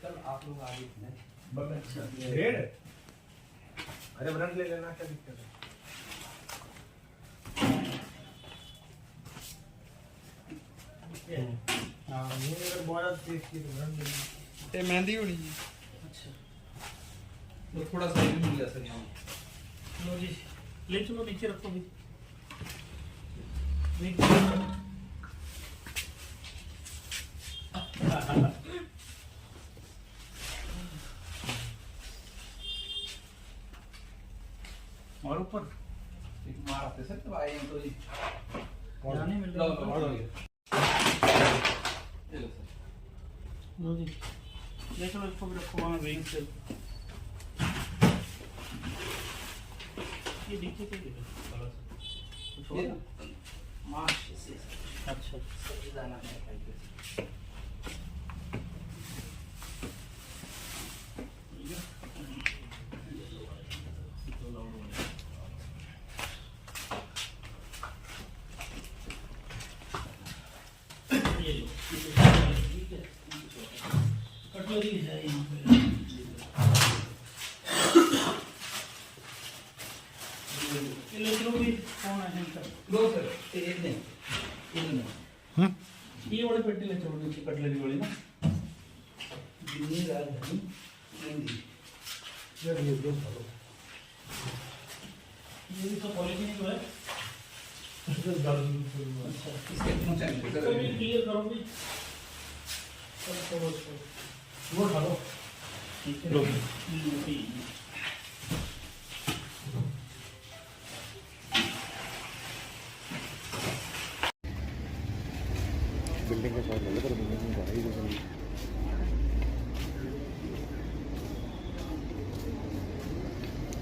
चल आप लोग आगे डेढ़। अरे ब्रंड ले लेना, क्या दिक्कत है? हाँ, ये अगर बहुत तेज की तो ब्रंड ले लेना। ये मेहंदी होनी जी। अच्छा, तो थोड़ा सा भी मिल सर यहाँ। लो जी, ले चलो नीचे रखो भी। नीचे और ऊपर एक मारते सर तो आए तो ये नहीं मिल लो रहा। लो ये लो सर। लो जी, ले चलो इसको भी रखो वहाँ वेइंग से। ये नीचे के लिए थोड़ा सा ये मार्च से अच्छा सही दाना है खाइए। कटलरी है यहाँ पे। ले चलो भी कौन है इनका? लो सर ये नहीं ये वाली पेटी ले चलो नीचे, कटलरी वाली ना। जितनी राजधानी मेहंदी यार ये दो सालों ये भी तो पॉलिथीन तो है। अच्छा, इसके ऊंचाई पे इसको भी क्लियर करो भी। वो खा लो। लो बिल्डिंग के साथ लगे पर बिल्डिंग में बाहर ही कुछ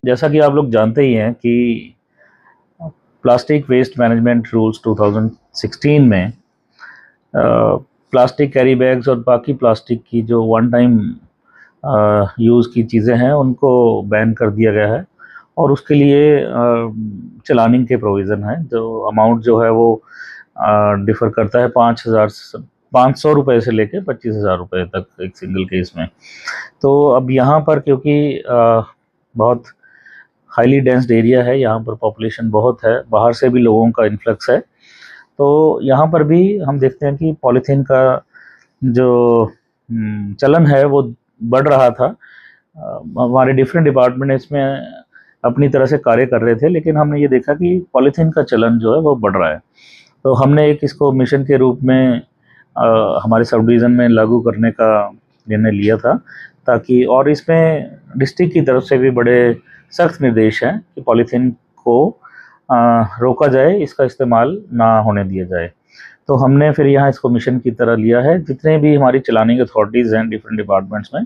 जैसा कि आप लोग जानते ही हैं कि प्लास्टिक वेस्ट मैनेजमेंट रूल्स 2016 में प्लास्टिक कैरी बैग्स और बाकी प्लास्टिक की जो वन टाइम यूज़ की चीज़ें हैं उनको बैन कर दिया गया है और उसके लिए चलानिंग के प्रोविज़न है। जो अमाउंट जो है वो डिफ़र करता है 5,500 रुपये से लेके 25,000 रुपये तक एक सिंगल केस में। तो अब यहाँ पर क्योंकि बहुत हाईली डेंस्ड एरिया है, यहाँ पर पॉपुलेशन बहुत है, बाहर से भी लोगों का इन्फ्लक्स है, तो यहाँ पर भी हम देखते हैं कि पॉलीथीन का जो चलन है वो बढ़ रहा था। हमारे डिफरेंट डिपार्टमेंट इसमें अपनी तरह से कार्य कर रहे थे, लेकिन हमने ये देखा कि पॉलीथीन का चलन जो है वो बढ़ रहा है। तो हमने एक इसको मिशन के रूप में हमारे सब डिवीज़न में लागू करने का निर्णय लिया था, ताकि और इसमें डिस्ट्रिक्ट की तरफ से भी बड़े सख्त निर्देश हैं कि पॉलीथीन को रोका जाए, इसका इस्तेमाल ना होने दिया जाए। तो हमने फिर यहाँ इसको मिशन की तरह लिया है। जितने भी हमारी चलानिंग अथॉरिटीज़ हैं डिफरेंट डिपार्टमेंट्स में,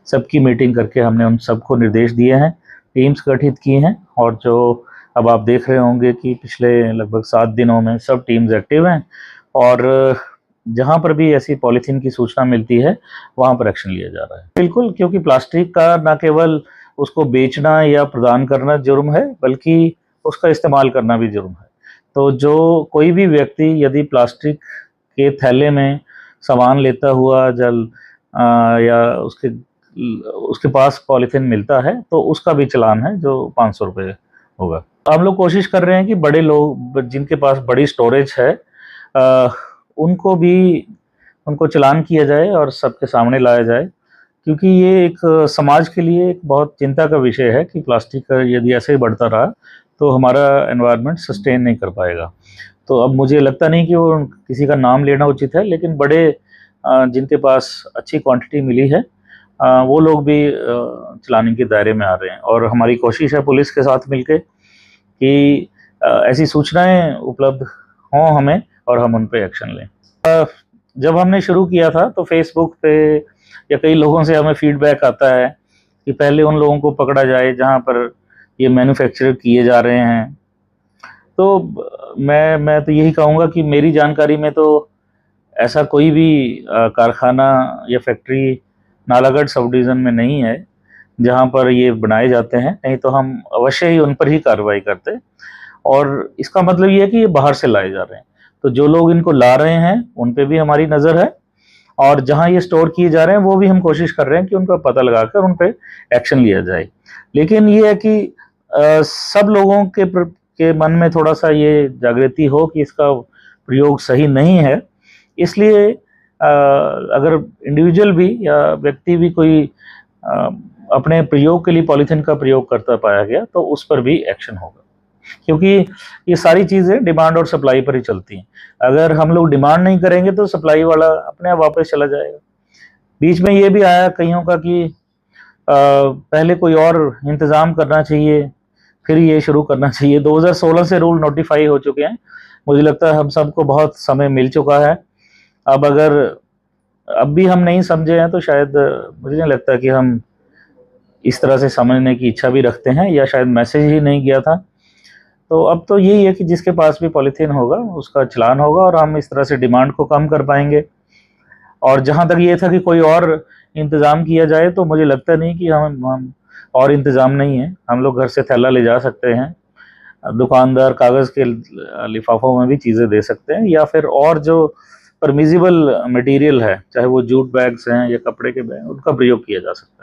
सबकी मीटिंग करके हमने उन सबको निर्देश दिए हैं, टीम्स गठित की हैं, और जो अब आप देख रहे होंगे कि पिछले लगभग 7 दिनों में सब टीम्स एक्टिव हैं और जहाँ पर भी ऐसी पॉलीथीन की सूचना मिलती है वहाँ पर एक्शन लिया जा रहा है। बिल्कुल, क्योंकि प्लास्टिक का न केवल उसको बेचना या प्रदान करना जुर्म है, बल्कि उसका इस्तेमाल करना भी जुर्म है। तो जो कोई भी व्यक्ति यदि प्लास्टिक के थैले में सामान लेता हुआ या उसके पास पॉलीथीन मिलता है तो उसका भी चालान है जो 500 रुपये होगा। हम लोग कोशिश कर रहे हैं कि बड़े लोग जिनके पास बड़ी स्टोरेज है उनको चालान किया जाए और सबके सामने लाया जाए, क्योंकि ये एक समाज के लिए एक बहुत चिंता का विषय है कि प्लास्टिक यदि ऐसे ही बढ़ता रहा तो हमारा एनवायरनमेंट सस्टेन नहीं कर पाएगा। तो अब मुझे लगता नहीं कि वो किसी का नाम लेना उचित है, लेकिन बड़े जिनके पास अच्छी क्वांटिटी मिली है वो लोग भी चलाने के दायरे में आ रहे हैं। और हमारी कोशिश है पुलिस के साथ मिलके कि ऐसी सूचनाएं उपलब्ध हों हमें और हम उन पे एक्शन लें। जब हमने शुरू किया था तो फेसबुक पे या कई लोगों से हमें फीडबैक आता है कि पहले उन लोगों को पकड़ा जाए जहां पर ये मैन्युफैक्चर किए जा रहे हैं। तो मैं तो यही कहूँगा कि मेरी जानकारी में तो ऐसा कोई भी कारखाना या फैक्ट्री नालागढ़ सब डिवीज़न में नहीं है जहां पर ये बनाए जाते हैं, नहीं तो हम अवश्य ही उन पर ही कार्रवाई करते। और इसका मतलब ये है कि ये बाहर से लाए जा रहे हैं, तो जो लोग इनको ला रहे हैं उन पे भी हमारी नज़र है और जहां ये स्टोर किए जा रहे हैं वो भी हम कोशिश कर रहे हैं कि उनका पता लगाकर उन पे एक्शन लिया जाए। लेकिन ये है कि सब लोगों के मन में थोड़ा सा ये जागृति हो कि इसका प्रयोग सही नहीं है, इसलिए अगर इंडिविजुअल भी या व्यक्ति भी कोई अपने प्रयोग के लिए पॉलीथीन का प्रयोग करता पाया गया तो उस पर भी एक्शन होगा, क्योंकि ये सारी चीज़ें डिमांड और सप्लाई पर ही चलती हैं। अगर हम लोग डिमांड नहीं करेंगे तो सप्लाई वाला अपने आप वापस चला जाएगा। बीच में ये भी आया कईयों का कि पहले कोई और इंतज़ाम करना चाहिए फिर ये शुरू करना चाहिए। 2016 से रूल नोटिफाई हो चुके हैं, मुझे लगता है हम सबको बहुत समय मिल चुका है। अब अगर अब भी हम नहीं समझे हैं तो शायद मुझे नहीं लगता कि हम इस तरह से समझने की इच्छा भी रखते हैं, या शायद मैसेज ही नहीं गया था। तो अब तो यही है कि जिसके पास भी पॉलीथीन होगा उसका चालान होगा और हम इस तरह से डिमांड को कम कर पाएंगे। और जहाँ तक ये था कि कोई और इंतज़ाम किया जाए, तो मुझे लगता नहीं कि हम और इंतज़ाम नहीं है। हम लोग घर से थैला ले जा सकते हैं, दुकानदार कागज़ के लिफाफों में भी चीज़ें दे सकते हैं, या फिर और जो परमिजिबल मटेरियल है चाहे वो जूट बैग्स हैं या कपड़े के बैग, उनका प्रयोग किया जा सकता है।